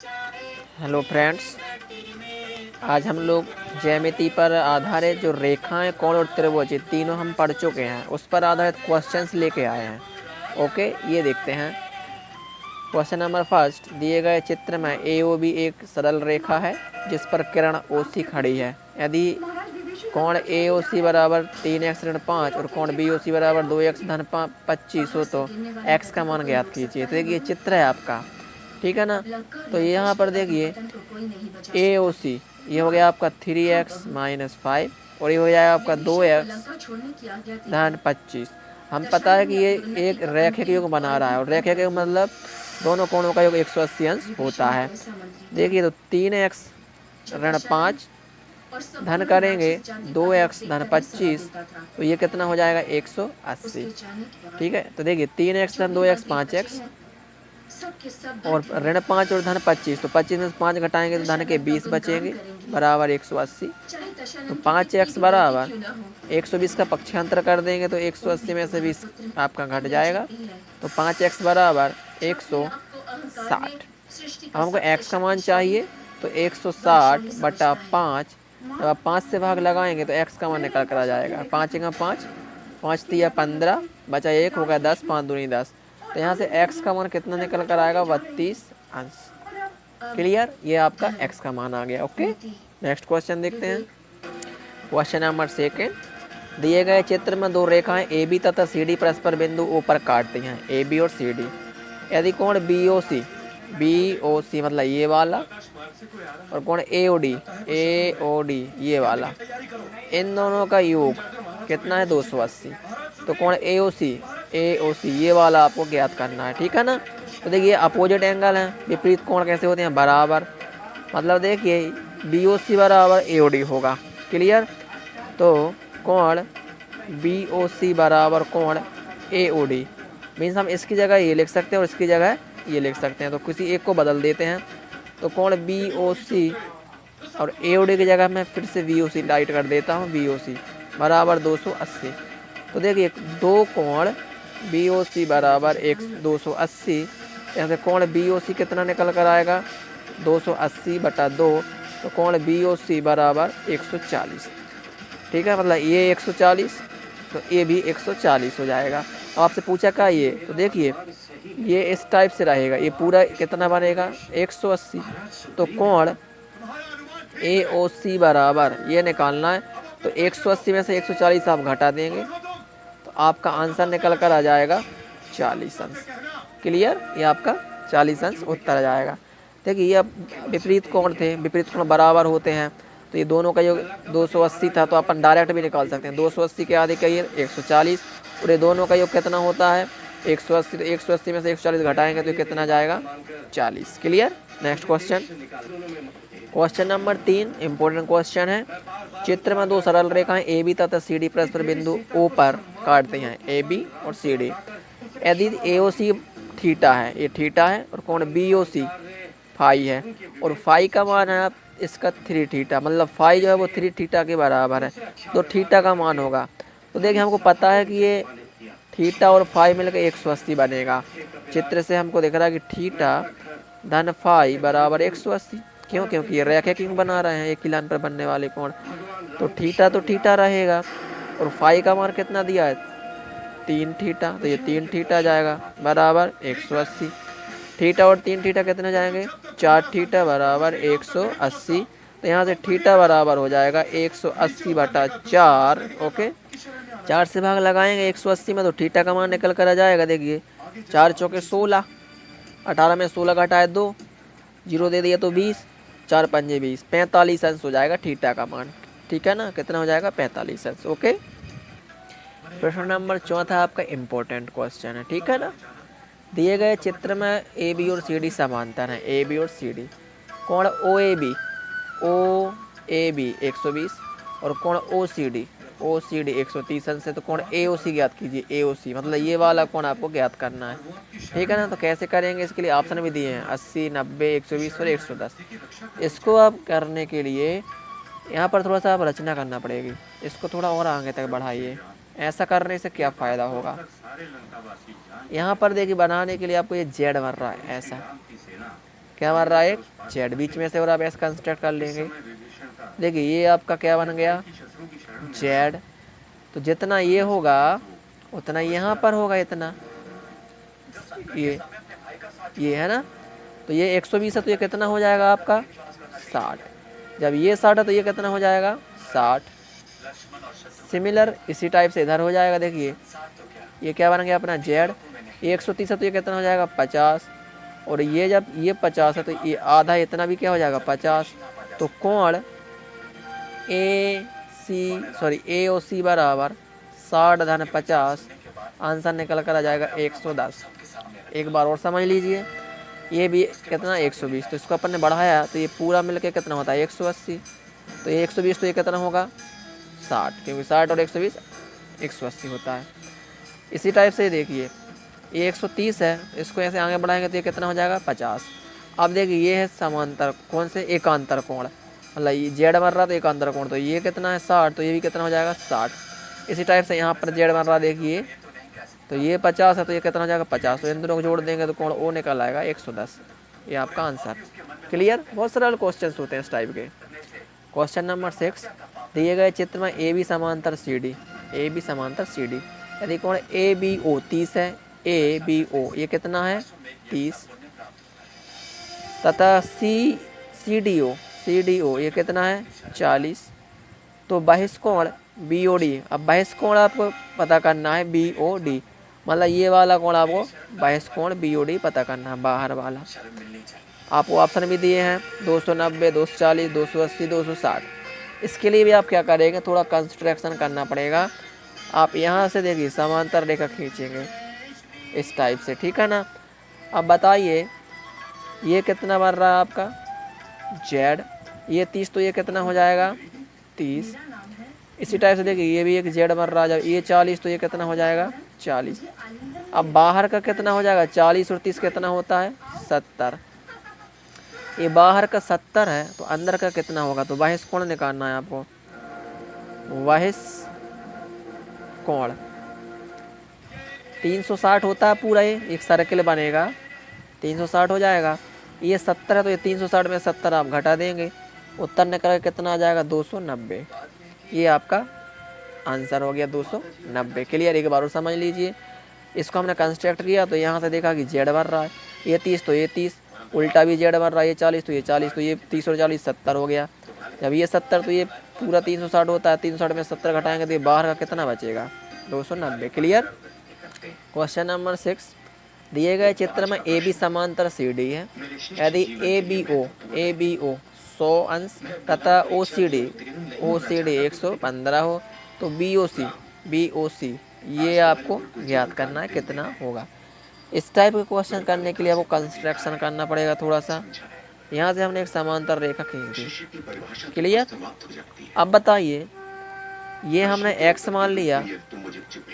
Hello friends, आज हम लोग ज्यामिति पर आधारित जो रेखाएं, कोण और त्रिभुज ये तीनों हम पढ़ चुके हैं, उस पर आधारित क्वेश्चंस लेके आए हैं। ओके, ये देखते हैं। क्वेश्चन नंबर फर्स्ट, दिए गए चित्र में AOB एक सरल रेखा है जिस पर किरण OC खड़ी है। यदि कोण AOC बराबर 3x ऋण 5 और कोण BOC बराबर 2x धन 25 हो तो x का मान ज्ञात कीजिए। तो देखिए चित्र है आपका, ठीक है ना। तो यहाँ पर देखिए AOC ये हो गया आपका 3x माइनस 5 और ये हो जाएगा आपका 2x धन 25। हम पता है कि ये एक रेखिक योग बना रहा है और रेखिक योग मतलब दोनों कोणों का योग 180 अंश होता है। देखिए तो 3x ऋण 5 धन करेंगे 2x धन 25 तो ये कितना हो जाएगा 180। ठीक है, तो देखिए 3x धन 2x 5x और ऋण 5 और धन 25, तो 25 में 5 घटाएंगे तो धन के 20 बचेंगे बराबर 180। तो 5x बराबर 120 का पक्षांतर कर देंगे तो 180 में से 20 आपका घट जाएगा, तो 5x बराबर 160। अब हमको x का मान चाहिए, तो 160 बटा 5, जब आप 5 से भाग लगाएंगे तो x का मान निकल कर आ जाएगा। 5 का 5, 5 तिया 15, बचा 1 हो गया 10, 5 दूनी 10। तो यहाँ से x का मान कितना निकल कर आएगा 32 अंश। क्लियर, ये आपका x का मान आ गया। ओके, नेक्स्ट क्वेश्चन देखते हैं। क्वेश्चन नंबर सेकेंड, दिए गए चित्र में दो रेखाएं AB तथा CD परस्पर बिंदु O पर काटती हैं, AB और CD। यदि कोण BOC मतलब ये वाला और कोण AOD ये वाला, इन दोनों का योग कितना है 280। तो कोण AOC ये वाला आपको ज्ञात करना है, ठीक है ना। तो देखिए अपोजिट एंगल है, विपरीत कोण कैसे होते हैं, बराबर। मतलब देखिए BOC बराबर AOD होगा। क्लियर, तो कोण BOC बराबर कोण AOD मीन्स हम इसकी जगह ये लिख सकते हैं और इसकी जगह ये लिख सकते हैं, तो किसी एक को बदल देते हैं। तो कोण BOC और AOD की जगह मैं फिर से VOC राइट कर देता हूँ, BOC बराबर 280। तो देखिए दो कोण BOC बराबर 280, यहाँ से कोण BOC कितना निकल कर आएगा 280 बटा 2, तो कोण BOC बराबर 140। ठीक है, मतलब ये 140 तो ये भी 140 हो जाएगा। अब आपसे पूछा क्या ये, तो देखिए ये इस टाइप से रहेगा, ये पूरा कितना बनेगा 180। तो कोण AOC बराबर ये निकालना है, तो 180 में से 140 आप घटा देंगे तो आपका आंसर निकल कर आ जाएगा 40 अंश। क्लियर, ये आपका 40 अंश उत्तर आ जाएगा। देखिए ये अब विपरीत कोण थे, विपरीत कोण बराबर होते हैं, तो ये दोनों का योग 280 था, तो अपन डायरेक्ट भी निकाल सकते हैं। 280 के आधे का ये 140 और ये दोनों का योग कितना होता है 180। तो 180 में से 140 घटाएंगे तो कितना जाएगा 40। Clear, next question. Question number 3 important question है। चित्र में दो सरल रेखाएं AB तथा CD परस्पर बिंदु O पर काटते हैं, AB और CD। यदि AOC थीटा है, ये थीटा है, और कोण BOC फाई है और फाई का मान है इसका 3 थीटा, मतलब फाई जो है वो 3 थीटा के बराबर है, तो थीटा का मान होगा। तो देखिए हमको पता है कि ये थीटा और फाई मिलकर 180 बनेगा। चित्र से हमको दिख रहा है कि थीटा धन फाई बराबर 180। क्यों, क्योंकि ये रेखिक योग बना रहे हैं एक ही लाइन पर बनने वाले कोण, तो थीटा रहेगा। और फाई का मान कितना दिया है 3 थीटा, तो ये 3 थीटा जाएगा बराबर 180। थीटा और 3 थीटा कितने जाएंगे 4 थीटा बराबर 180। तो यहाँ से थीटा बराबर हो जाएगा 180 बटा 4। ओके, 4 से भाग लगाएंगे 180 में तो थीटा का मान निकल कर आ जाएगा। देखिए 4 चौके 16, 18 में 16 घटाए 2, 0 दे दिया तो 20, 4 पंजे 20, 45 अंश हो जाएगा थीटा का मान। ठीक है ना, कितना हो जाएगा 45 अंश। ओके, प्रश्न नंबर 4 आपका इम्पोर्टेंट क्वेश्चन है, ठीक है ना। दिए गए चित्र में AB और CD समांतर हैं, AB और CD। कोण OAB 120 और कोण OCD 130 अंश है, तो कोण AOC ज्ञात कीजिए। AOC मतलब ये वाला कोण आपको ज्ञात करना है, ठीक है ना। तो कैसे करेंगे, इसके लिए ऑप्शन भी दिए हैं 80, 90, 120 और 110। इसको आप करने के लिए यहाँ पर थोड़ा सा आप रचना करना पड़ेगी, इसको थोड़ा और आगे तक बढ़ाइए। ऐसा करने से क्या फ़ायदा होगा, यहाँ पर देखिए बनाने के लिए आपको ये जेड बन रहा है ऐसा, क्या बन रहा है, एक जेड बीच में से, और आप ऐसे कंस्ट्रक्ट कर लेंगे। देखिए ये आपका क्या बन गया, जेड। तो जितना ये होगा उतना यहाँ पर होगा, इतना ये है ना। तो ये 120 है तो ये कितना हो जाएगा आपका 60। जब ये 60 है तो ये कितना हो जाएगा 60। सिमिलर इसी टाइप से इधर हो जाएगा। देखिए ये क्या बन गया अपना जेड। ये 130 है तो ये कितना हो जाएगा 50। और ये जब ये 50 है तो ये आधा इतना भी क्या हो जाएगा 50। तो कोण ए ओ सी बराबर 60 धन 50, आंसर निकल कर आ जाएगा 110। एक बार और समझ लीजिए, ये भी कितना 120, तो इसको अपन ने बढ़ाया तो ये पूरा मिलके कितना होता है 180। तो ये 120 तो ये कितना होगा 60, क्योंकि 60 और 120 180 होता है। इसी टाइप से देखिए ये 130 है, इसको ऐसे आगे बढ़ाएंगे तो ये कितना हो जाएगा 50। अब देखिए ये है समांतर, कौन से, एकांतर कोण, मतलब ये जेड बन रहा तो एकांतर कोण, तो ये कितना है 60, तो ये भी कितना हो जाएगा 60। इसी टाइप से यहाँ पर जेड बन रहा देखिए, तो ये 50 है तो ये कितना हो जाएगा 50, तो इन दोनों को जोड़ देंगे तो कोण ओ निकल आएगा 110। ये आपका आंसर। क्लियर। बहुत सरल क्वेश्चन होते हैं इस टाइप के। क्वेश्चन नंबर 6, दिए गए चित्र में ए बी समांतर सी डी, ए बी समांतर सी डी, यदि कोण ए बी ओ 30 है, ए बी ओ ये कितना है 30, तथा सी डी ओ ये कितना है 40, तो बहिष्कोण बी ओ डी, अब बहिष्कोण आपको पता करना है बी ओ डी, मतलब ये वाला कोण आपको बहिष्कोण बी ओ डी पता करना है, बाहर वाला। आपको ऑप्शन भी दिए हैं 290, 240, 280, 260। इसके लिए भी आप क्या करेंगे, थोड़ा कंस्ट्रक्शन करना पड़ेगा। आप यहाँ से देखिए समांतर रेखा खींचेंगे इस टाइप से, ठीक है ना। अब बताइए ये कितना बन रहा है आपका जेड, ये 30 तो ये कितना हो जाएगा 30। इसी टाइप से देखिए ये भी एक जेड बन रहा है, जब ये 40 तो ये कितना हो जाएगा 40। अब बाहर का कितना हो जाएगा 40 और 30 कितना होता है 70। ये बाहर का 70 है तो अंदर का कितना होगा, तो बहिष्कोण निकालना है आपको। बहिष्कोण 360 होता है पूरा, ये एक सर्किल बनेगा 360 हो जाएगा। ये 70 है तो ये 360 में 70 आप घटा देंगे, उत्तर निकल कितना आ जाएगा 290। ये आपका आंसर हो गया 290। क्लियर। एक बार और समझ लीजिए, इसको हमने कंस्ट्रक्ट किया तो यहाँ से देखा कि जेड बन रहा है, ये 30 तो ये 30, उल्टा भी जेड बन रहा है, ये 40 तो ये 40, तो ये 30 और 40 70 हो गया। जब ये 70 तो ये पूरा 360 होता है, 360 में 70 घटाएंगे तो ये बाहर का कितना बचेगा 290। क्लियर। क्वेश्चन नंबर 6, दिए गए चित्र में ए बी समांतर सी डी है, यदि ए बी ओ 100 अंश तथा ओ सी डी 115 हो, तो बी ओ सी ये आपको ज्ञात करना है कितना होगा। इस टाइप के क्वेश्चन करने के लिए आपको कंस्ट्रक्शन करना पड़ेगा थोड़ा सा। यहाँ से हमने एक समांतर रेखा खींच दी। क्लियर। अब बताइए ये हमने x मान लिया,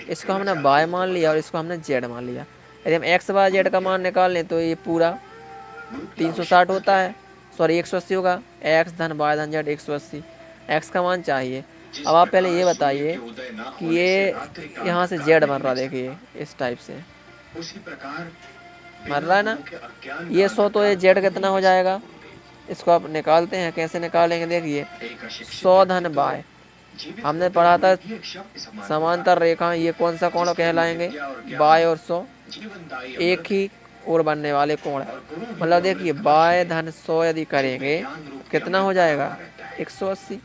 इसको हमने y मान लिया और इसको हमने z मान लिया। यदि हम x y z का मान निकाल लें तो ये पूरा 360 होता है, सॉरी 180 होगा, x धन y धन z 180, x का मान चाहिए। अब आप पहले ये बताइए कि ये यहाँ से z बन रहा, देखिए इस टाइप से बन रहा है ना, ये 100 तो ये z कितना हो जाएगा, इसको आप निकालते हैं। कैसे निकालेंगे, देखिए 100 धन y, हमने पढ़ा था समांतर रेखा, ये कौन सा कोण कहलाएंगे y और 100 एक ही ओर बनने वाले कोण है। मतलब देखिए y धन 100 यदि करेंगे कितना हो जाएगा 180,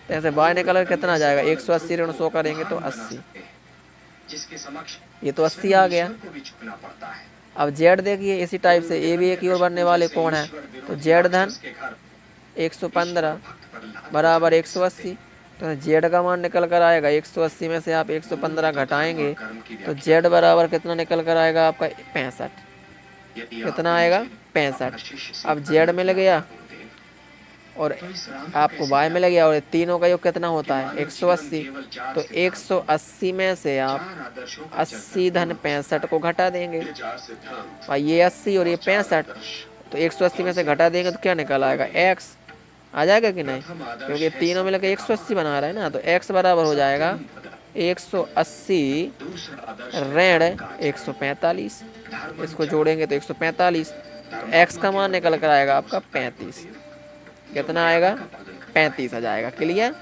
तो ऐसे y निकल कर कितना आ जाएगा 180 ऋण 100 करेंगे तो 80, ये तो 80 आ गया। अब z देखिए इसी टाइप से ये भी एक ही ओर बनने वाले कोण है, तो z धन 115 बराबर 180, तो z का मान निकल कर आएगा 180 में से आप 115 घटाएंगे तो z बराबर कितना निकल कर आएगा आपका 65। कितना आएगा 65। अब z मिल गया और आपको y मिल गया और तीनों का योग कितना होता है 180, तो 180 में से आप 80 धन 65 को घटा देंगे, और ये 80 और ये 65, तो 180 में से घटा देंगे तो क्या निकल आएगा x आ जाएगा कि नहीं, क्योंकि तीनों मिलकर 180 बना रहा है ना, तो x बराबर हो जाएगा 180 ऋण 145, इसको जोड़ेंगे तो 145, तो एक्स का मान निकल कर आएगा आपका 35। कितना आएगा? 35 आ जाएगा। क्लियर?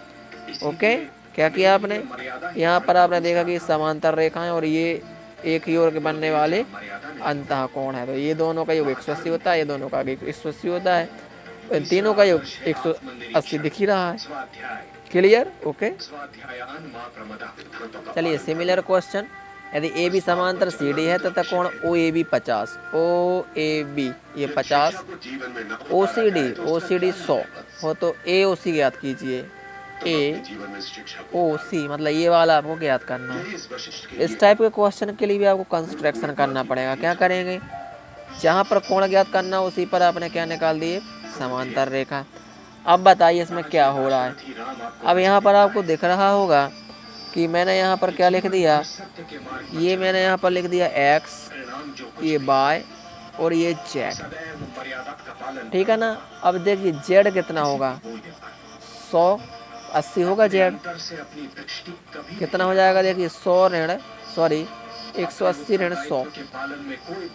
ओके। क्या किया आपने? यहाँ पर आपने देखा कि समांतर रेखाएं और ये एक ही ओर के बनने वाले अंतः कोण है, तो ये दोनों का योग 180 होता है, ये दोनों का 180 होता है, तो इन तीनों का योग 180 दिख ही रहा है। क्लियर? ओके। चलिए सिमिलर क्वेश्चन, यदि ए बी समांतर सी डी है तथा कोण ओ A B 50, O A B ये 50, ओ सी डी 100 हो तो ए ओ सी ज्ञात कीजिए। ए ओ सी मतलब ये वाला आपको ज्ञात करना है। इस टाइप के क्वेश्चन के लिए भी आपको कंस्ट्रक्शन करना पड़ेगा। क्या करेंगे? जहाँ पर कोण ज्ञात करना उसी पर आपने क्या निकाल दिए? समांतर रेखा। अब बताइए इसमें क्या हो रहा है। अब यहाँ पर आपको दिख रहा होगा कि मैंने यहाँ पर क्या लिख दिया, ये मैंने यहाँ पर लिख दिया x, ये y और ये z, ठीक है ना। अब देखिए z कितना होगा? 180 होगा z। कितना हो जाएगा? देखिए 180 ऋण 100,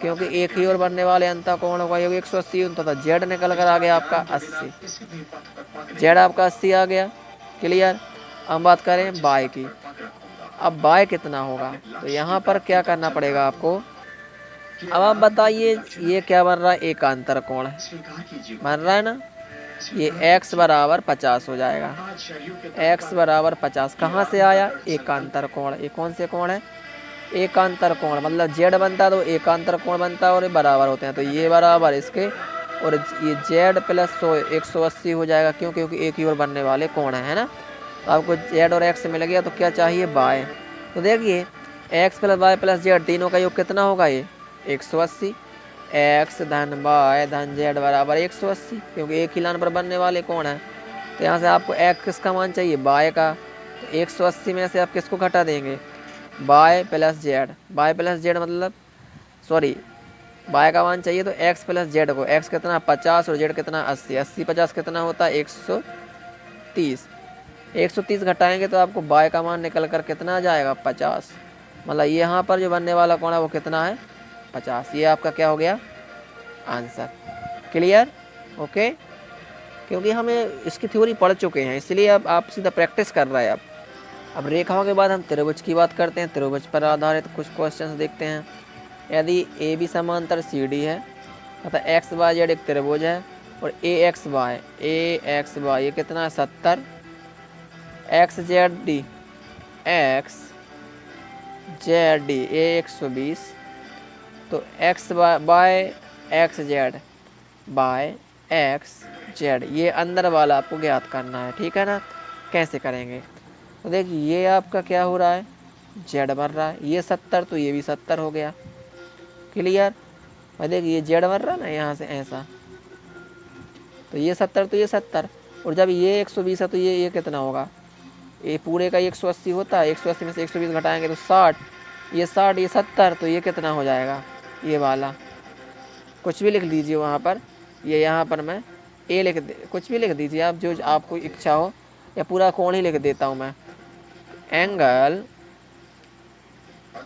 क्योंकि एक ही ओर बनने वाले अंतः कोण होगा योग 180, तो z निकल कर आ गया आपका 80। z आपका 80 आ गया। क्लियर? अब बात करें y की। अब y कितना होगा? तो यहाँ पर क्या करना पड़ेगा आपको? अब आप बताइए ये क्या बन रहा है? एकांतर कोण है, बन रहा है ना। ये x बराबर 50 हो जाएगा। x बराबर 50 कहाँ से आया? एकांतर कोण। ये कौन से कोण है? एकांतर कोण, मतलब z बनता है तो एकांतर कोण बनता है और ये बराबर होते हैं, तो ये बराबर इसके और ये z प्लस 180 हो जाएगा। क्यों? क्योंकि एक ही ओर बनने वाले कोण है ना। तो आपको z और x मिल गया, तो क्या चाहिए? y। तो देखिए x plus Y plus z तीनों का योग कितना होगा? ये 180। x धन y धन z बराबर 180, क्योंकि एक ही लाइन पर बनने वाले कोण है। तो यहाँ से आपको x किसका मान चाहिए? y का। तो 180 में से आप किसको घटा देंगे? y plus Z. Y plus Z मतलब सॉरी y का मान चाहिए तो x प्लस जेड को। x कितना? 50 और z कितना? 80। 80 50 कितना होता है? 130। 130 घटाएंगे तो आपको y का मान निकल कर कितना आ जाएगा? 50। मतलब यहाँ पर जो बनने वाला कोण है वो कितना है? 50। ये आपका क्या हो गया? आंसर। क्लियर? ओके। क्योंकि हमें इसकी थ्योरी पढ़ चुके हैं, इसलिए अब आप सीधा प्रैक्टिस कर रहे हैं। अब रेखाओं के बाद हम त्रिभुज की बात करते हैं। त्रिभुज पर आधारित कुछ क्वेश्चंस देखते हैं। यदि ए बी समांतर सी डी है तथा एक्स वाई जेड एक त्रिभुज है और ए एक्स वाई ये कितना है? 70। एक्स जेड डी ए 120, तो X by X Z by X Z ये अंदर वाला आपको ज्ञात करना है, ठीक है ना। कैसे करेंगे? तो देखिए ये आपका क्या हो रहा है? जेड बन रहा है, ये 70 तो ये भी 70 हो गया। क्लियर? और देखिए ये जेड बन रहा है ना यहाँ से ऐसा, तो ये 70 तो ये 70, और जब ये 120 है तो ये कितना होगा? ये पूरे का 180 होता है, 180 में से 120 घटाएंगे तो 60, ये 60 ये 70, तो ये कितना हो जाएगा? ये वाला कुछ भी लिख दीजिए वहाँ पर, ये यहाँ पर मैं ए लिख दे, कुछ भी लिख दीजिए आप जो आपको इच्छा हो, या पूरा कोण ही लिख देता हूँ मैं। एंगल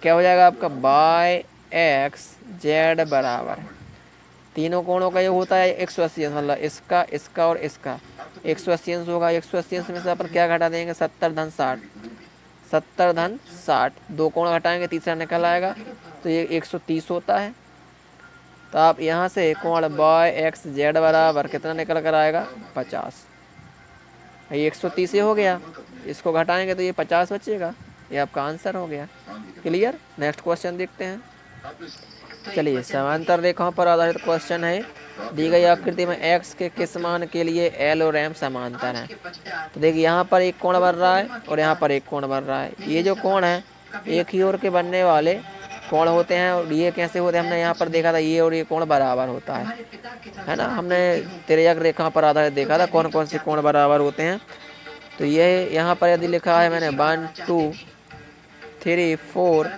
क्या हो जाएगा आपका? बाय एक्स जेड बराबर तीनों कोणों का योग होता है 180, मतलब इसका इसका और इसका 180 अंश होगा। 180 अंश में से अपन क्या घटा देंगे? 70 धन 60, 70 धन 60, दो कोण घटाएंगे तीसरा निकल आएगा, तो ये 130 होता है। तो आप यहाँ से कोण बाय एक्स जेड बराबर कितना निकल कर आएगा? 50। ये 130 हो गया, इसको घटाएंगे तो ये 50 बचेगा। ये आपका आंसर हो गया। क्लियर? नेक्स्ट क्वेश्चन देखते हैं। चलिए समांतर रेखाओं पर आधारित क्वेश्चन है। दी गई आकृति में x के किस मान के लिए l और m समांतर हैं? तो देखिए यहाँ पर एक कोण बन रहा है और यहाँ पर एक कोण बन रहा है। ये जो कोण है एक ही ओर के बनने वाले कोण होते हैं, और ये कैसे होते हैं? हमने यहाँ पर देखा था ये और ये कोण बराबर होता है ना। हमने तिर्यक रेखा पर आधारित देखा था कौन कौन से कोण बराबर होते हैं। तो ये यहाँ पर यदि लिखा है मैंने 1 2 3 4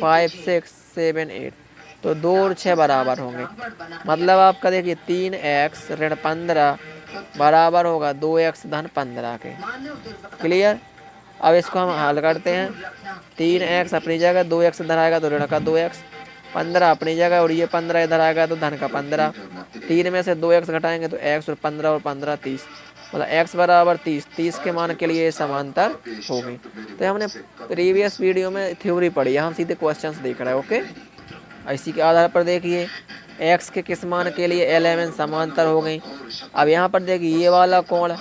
5 6 7 8, तो 2 और 6 बराबर होंगे। मतलब आपका देखिए 3x ऋण 15 बराबर होगा 2x धन 15 के। क्लियर? अब इसको हम हल करते हैं। 3x अपनी जगह 2x इधर आएगा तो ऋण का 2x, 15 अपनी जगह और ये 15 इधर आएगा तो धन का 15। 3 में से 2x घटाएंगे तो x और 15 और 15 30, मतलब x बराबर 30। 30 के मान के लिए समांतर होगी। तो हमने प्रीवियस वीडियो में थ्योरी पढ़ी, हम सीधे क्वेश्चंस देख रहे हैं। ओके, इसी के आधार पर देखिए x के किस मान के लिए एल समांतर हो गई। अब यहाँ पर देखिए ये वाला कोण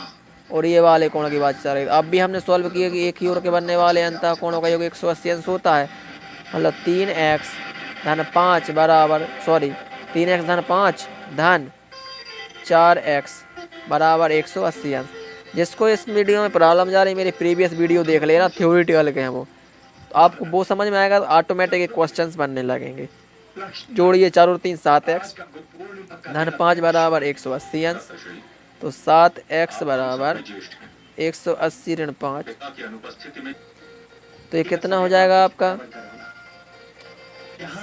और ये वाले कोण की बात चल रही है। अब भी हमने सॉल्व किया कि एक ही ओर के बनने वाले अंतः कोणों का योग 180 अंश होता है, मतलब 3x धन 5 बराबर 3x धन 5 धन 4x बराबर 180 अंश। जिसको इस वीडियो में प्रॉब्लम जा रही, मेरी प्रीवियस वीडियो देख लेना, थ्योरेटिकल के हैं वो, तो आपको वो समझ में आएगा, तो ऑटोमेटिक क्वेश्चंस बनने लगेंगे। जोड़िए 4 और 3 7x धन 5 बराबर 180 अंश, तो 7x बराबर 180 ऋण 5, तो ये कितना हो जाएगा आपका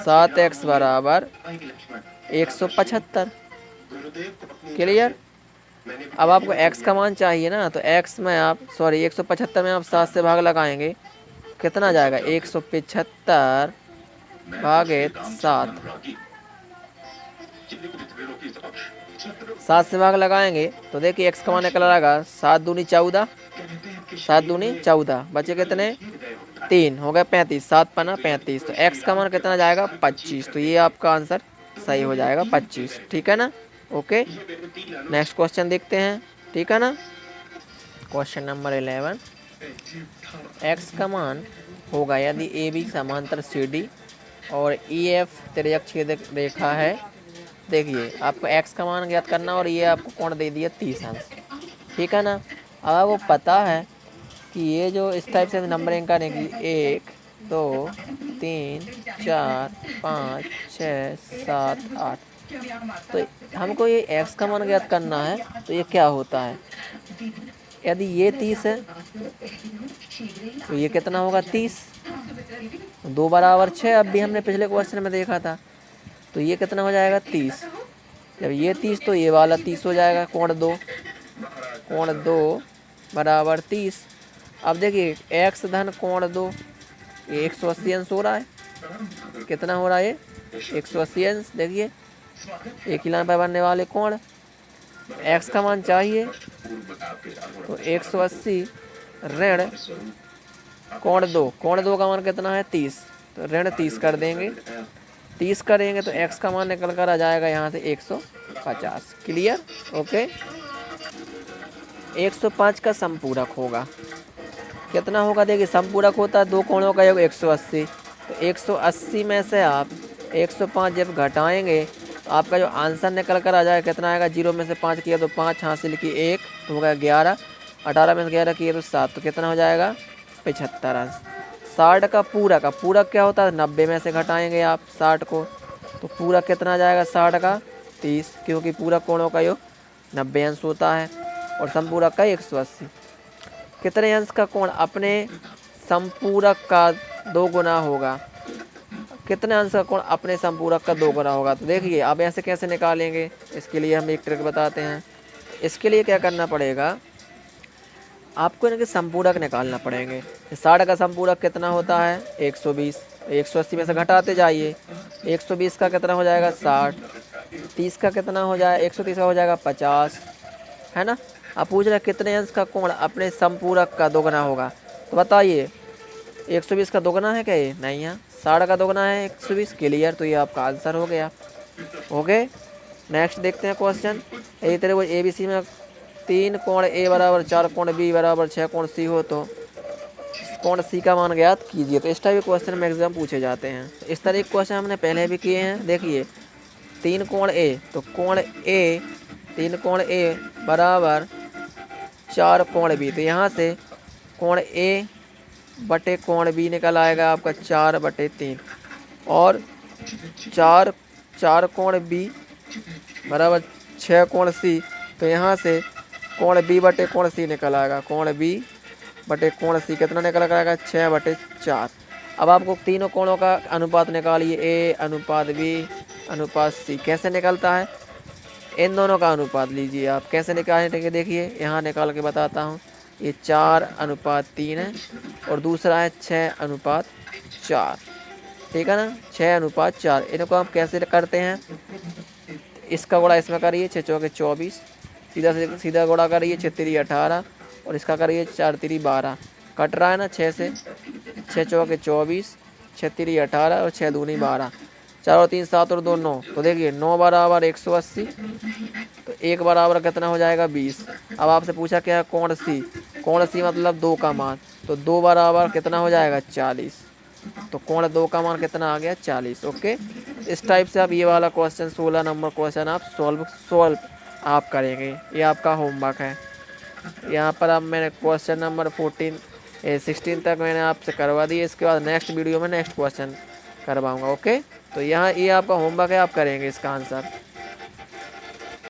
7x बराबर 175। क्लियर। अब आपको x का मान चाहिए ना, तो x में आप 175 में आप 7 से भाग लगाएंगे, कितना जाएगा 175 भागित 7। 7 से भाग लगाएंगे तो देखिए x का मान निकल आएगा 7 दूनी 14, 7 दूनी 14, बचे कितने 3, हो गए 35, 7 पना 35, तो x का मान कितना जाएगा 25। तो ये आपका आंसर सही हो जाएगा 25। ठीक है ना। ओके, नेक्स्ट क्वेश्चन देखते हैं। ठीक है ना। क्वेश्चन नंबर 11, x का मान होगा यदि ए बी समांतर सी डी और ई एफ तिर्यक छेदक रेखा है। देखिए आपको x का मान ज्ञात करना और ये आपको कोण दे दिया 30 अंश। ठीक है ना। अब आपको पता है कि ये जो इस टाइप से नंबरिंग करेंगे 1 2 3 4 5 6 7 8, तो हमको ये x का मान ज्ञात करना है। तो ये क्या होता है, यदि ये 30 है तो ये कितना होगा 30, 2 बराबर 6, अब भी हमने पिछले क्वेश्चन में देखा था। तो ये कितना हो जाएगा 30, जब ये 30 तो ये वाला 30 हो जाएगा, कोण 2 बराबर 30। अब देखिए x धन कोण 2, ये 180 अंश हो रहा है, कितना हो रहा है ये 180 अंश। देखिए एक ही लाइन पर बनने वाले कोण, x का मान चाहिए, तो 180 ऋण कोण 2 का मान कितना है 30, तो ऋण 30 कर देंगे। 30 करेंगे तो x का मान निकल कर आ जाएगा यहाँ से 150। क्लियर। ओके, 105 का समपूरक होगा, कितना होगा देखिए समपूरक होता है दो कोणों का योग 180, तो 180 में से आप 105 जब घटाएंगे तो आपका जो आंसर निकल कर आ जाएगा कितना आएगा, 0 में से 5 किया तो 5 हासिल की 1 तो होगा 11, 18 में से 11 किया तो 7, तो कितना हो जाएगा 75 अंश। 60 का पूरक क्या होता है, 90 में से घटाएंगे आप 60 को, तो पूरक कितना आ जाएगा 60 का 30, क्योंकि पूरक कोणों का योग 90 अंश होता है और समपूरक का 180। कितने अंश का कोण अपने समपूरक का 2 गुना होगा, कितने अंश का कोण अपने समपूरक का 2 गुना होगा। तो देखिए अब ऐसे कैसे निकालेंगे, इसके लिए हम एक ट्रिक बताते हैं। इसके लिए क्या करना पड़ेगा, आपको इनके समपूरक निकालना पड़ेंगे। 60 का समपूरक कितना होता है 120, 180 में से घटाते जाइए, 120 का कितना हो जाएगा 60, 30 का कितना हो जाएगा 130 का हो जाएगा 50, है ना। आप पूछ रहे कितने अंश का कोण अपने समपूरक का 2 गुना होगा, तो बताइए 120 का 2 गुना है क्या, ये नहीं है, 60 का 2 गुना है 120। क्लियर, तो ये आपका आंसर हो गया। ओके, नेक्स्ट देखते हैं क्वेश्चन। यही तरह वो ABC में 3 कोण A बराबर 4 कोण B बराबर 6 कोण C हो तो कोण C का मान ज्ञात कीजिए। तो इस टाइप के क्वेश्चन मैक्सिमम पूछे जाते हैं। इस तरह के क्वेश्चन हमने पहले भी किए हैं। देखिए 3 कोण A, तो कोण A 3 कोण A बराबर 4 कोण B, तो यहाँ से कोण A बटे कोण B निकल आएगा आपका 4/3, और 4 कोण B बराबर 6 कोण C, तो यहाँ से कोण B बटे कोण C निकल आएगा, कोण B बटे कोण C कितना निकल आएगा 6/4। अब आपको तीनों कोणों का अनुपात निकालिए, A अनुपात B अनुपात C। कैसे निकलता है, इन दोनों का अनुपात लीजिए आप, कैसे निकालेंगे देखिए यहाँ निकाल के बताता हूँ। ये 4:3 है और दूसरा है 6:4। ठीक है ना, 6:4। इनको हम कैसे करते हैं, इसका गुणा इसमें करिए, 6 चौके 24, सीधा से सीधा गुणा करिए, 6 तिरी 18, और इसका करिए 4 तिरी 12। कट रहा है ना 6 से, 6 चौके 24, 6 तिरी 18 और 6 दूनी 12, 4 और 3 7 और 2 9। तो देखिए 9 बराबर 180, तो 1 बराबर कितना हो जाएगा 20। अब आपसे पूछा क्या है, कौन सी, कौन सी मतलब 2 का मान, तो 2 बराबर कितना हो जाएगा 40। तो कोण 2 का मान कितना आ गया 40। ओके, इस टाइप से आप ये वाला क्वेश्चन 16 नंबर क्वेश्चन आप सॉल्व आप करेंगे। ये आपका होमवर्क है। यहाँ पर अब मैंने क्वेश्चन नंबर 16 तक मैंने आपसे करवा दिया। इसके बाद नेक्स्ट वीडियो में नेक्स्ट क्वेश्चन करवाऊँगा। ओके, तो यहाँ ये आपका होमवर्क है, आप करेंगे इसका आंसर।